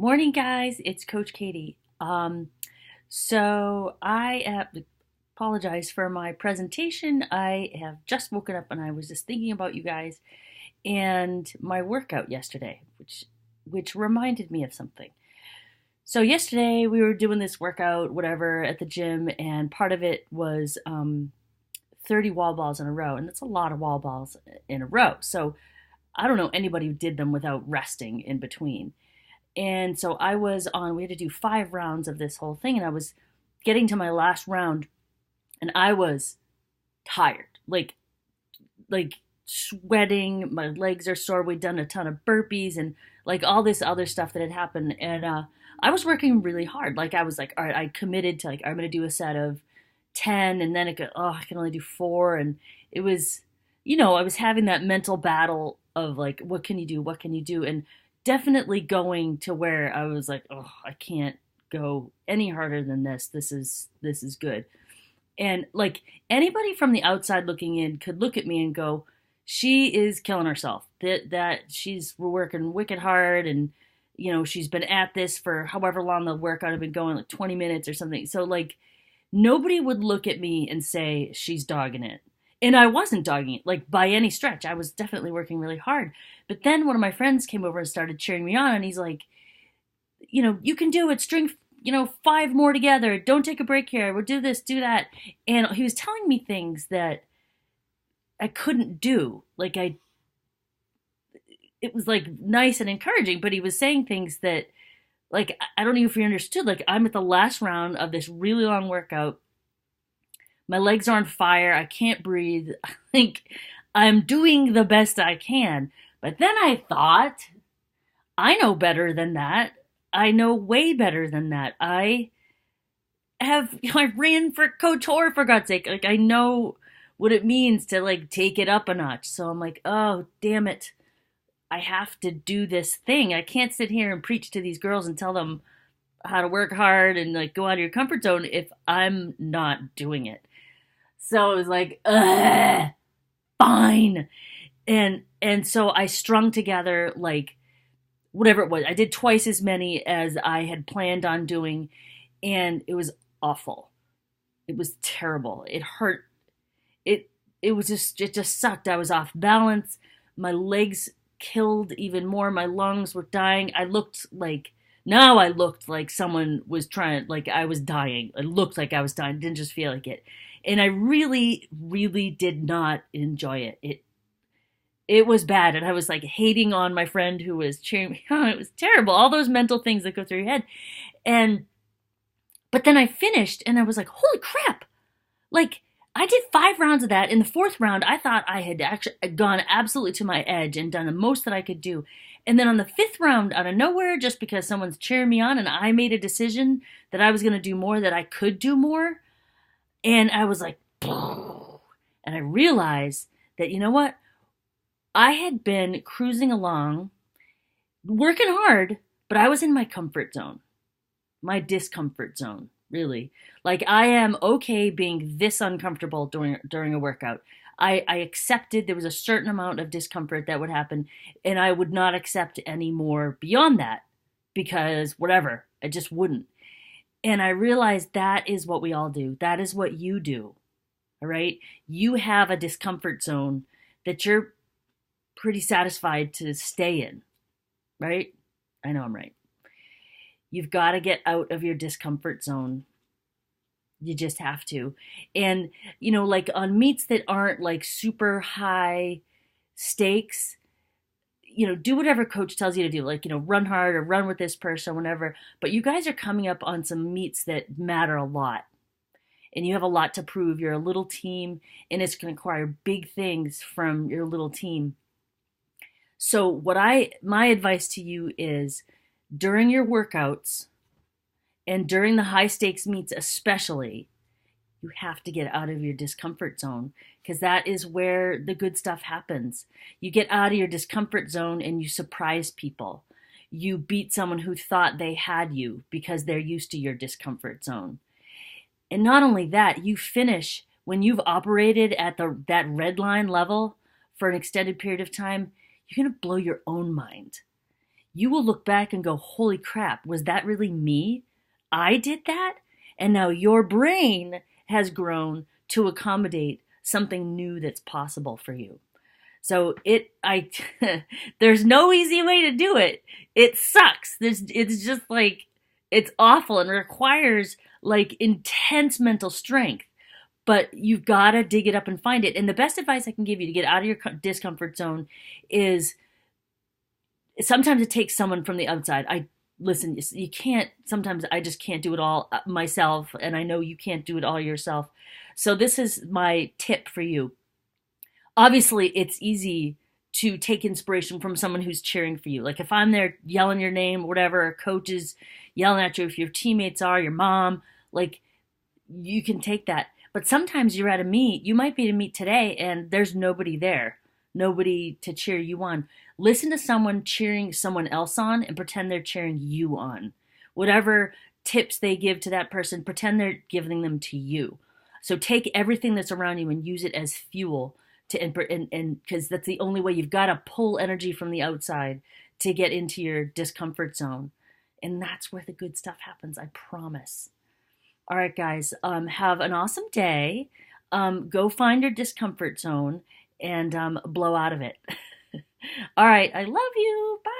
Morning, guys. It's Coach Katie. So I apologize for my presentation. I have just woken up and I was just thinking about you guys and my workout yesterday, which reminded me of something. So yesterday we were doing this workout, whatever, at the gym, and part of it was 30 wall balls in a row, and that's a lot of wall balls in a row. So I don't know anybody who did them without resting in between. And so we had to do 5 rounds of this whole thing. And I was getting to my last round and I was tired, like sweating. My legs are sore. We'd done a ton of burpees and like all this other stuff that had happened. And I was working really hard. Like I was like, all right, I committed to like, I'm going to do a set of 10 and then I can only do 4. And it was, I was having that mental battle of like, what can you do? What can you do? And definitely going to where I was like, oh, I can't go any harder than this. This is good. And like anybody from the outside looking in could look at me and go, she is killing herself. That she's working wicked hard and she's been at this for however long the workout had been going, like 20 minutes or something. So like nobody would look at me and say she's dogging it. And I wasn't dogging it, like by any stretch. I was definitely working really hard. But then one of my friends came over and started cheering me on, and he's like, you can do it. String, 5 more together. Don't take a break here. We'll do this, do that. And he was telling me things that I couldn't do. It was like nice and encouraging, but he was saying things that, like, I don't know if you understood. Like, I'm at the last round of this really long workout. My legs are on fire. I can't breathe. I think I'm doing the best I can. But then I thought, I know better than that. I know way better than that. I ran for couture, for God's sake. Like, I know what it means to like take it up a notch. So I'm like, oh, damn it. I have to do this thing. I can't sit here and preach to these girls and tell them how to work hard and like go out of your comfort zone if I'm not doing it. So it was like, fine. And so I strung together like whatever it was. I did twice as many as I had planned on doing, and it was awful. It was terrible. It hurt. It just sucked. I was off balance. My legs killed even more. My lungs were dying. I looked like someone was trying, like I was dying. It looked like I was dying. Didn't just feel like it. And I really, really did not enjoy it. It was bad. And I was like hating on my friend who was cheering me on. It was terrible. All those mental things that go through your head. But then I finished and I was like, holy crap. Like I did 5 rounds of that. In the 4th round, I thought I had actually gone absolutely to my edge and done the most that I could do. And then on the 5th round, out of nowhere, just because someone's cheering me on and I made a decision that I was going to do more, that I could do more. And I was like, and I realized that, you know what? I had been cruising along, working hard, but I was in my comfort zone, my discomfort zone, really. Like I am okay being this uncomfortable during a workout. I accepted there was a certain amount of discomfort that would happen, and I would not accept any more beyond that because whatever, I just wouldn't. And I realized that is what we all do. That is what you do. All right. You have a discomfort zone that you're pretty satisfied to stay in. Right? I know I'm right. You've got to get out of your discomfort zone. You just have to. And, like on meets that aren't like super high stakes, do whatever coach tells you to do, like, run hard or run with this person, whatever. But you guys are coming up on some meets that matter a lot. And you have a lot to prove. You're a little team, and it's going to require big things from your little team. So my advice to you is during your workouts and during the high stakes meets especially, you have to get out of your discomfort zone because that is where the good stuff happens. You get out of your discomfort zone and you surprise people. You beat someone who thought they had you because they're used to your discomfort zone. And not only that, you finish when you've operated at that red line level for an extended period of time, you're going to blow your own mind. you will look back and go, holy crap, was that really me? I did that? And now your brain has grown to accommodate something new that's possible for you. So there's no easy way to do it. It sucks. It's just like, it's awful and requires like intense mental strength. But you've got to dig it up and find it. And the best advice I can give you to get out of your discomfort zone is sometimes it takes someone from the outside. Listen, you can't, sometimes I just can't do it all myself. And I know you can't do it all yourself. So this is my tip for you. Obviously, it's easy to take inspiration from someone who's cheering for you. Like if I'm there yelling your name, whatever, a coach is yelling at you, if your teammates are, your mom, like you can take that. But sometimes you're at a meet, you might be at a meet today and there's nobody there, nobody to cheer you on. Listen to someone cheering someone else on and pretend they're cheering you on. Whatever tips they give to that person, pretend they're giving them to you. So take everything that's around you and use it as fuel to, and because that's the only way. You've got to pull energy from the outside to get into your discomfort zone. And that's where the good stuff happens, I promise. All right, guys, have an awesome day. Go find your discomfort zone and blow out of it. All right, I love you. Bye.